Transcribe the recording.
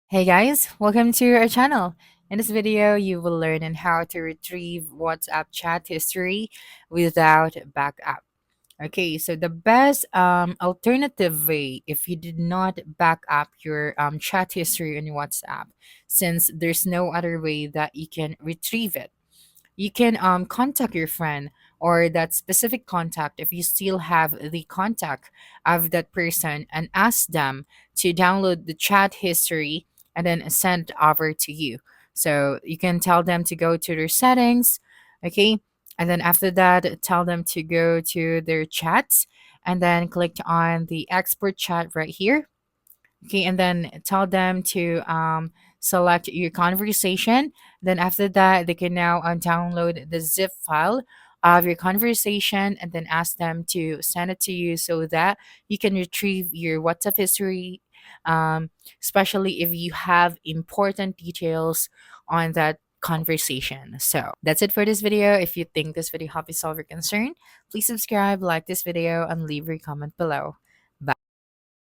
Hey guys, welcome to our channel. In this video, you will learn on how to retrieve WhatsApp chat history without backup. Okay, so the best alternative way if you did not back up your chat history on WhatsApp, since there's no other way that you can retrieve it. You can contact your friend or that specific contact if you still have the contact of that person and ask them to download the chat history and then send it over to you. So you can tell them to go to their settings, okay? And then after that, tell them to go to their chats and then click on the export chat right here. Okay, and then tell them to select your conversation. Then after that, they can now download the zip file of your conversation and then ask them to send it to you so that you can retrieve your WhatsApp history, um, especially if you have important details on that conversation. So that's it for this video. If you think this video helped you solve your concern, please subscribe, like this video, and leave your comment below.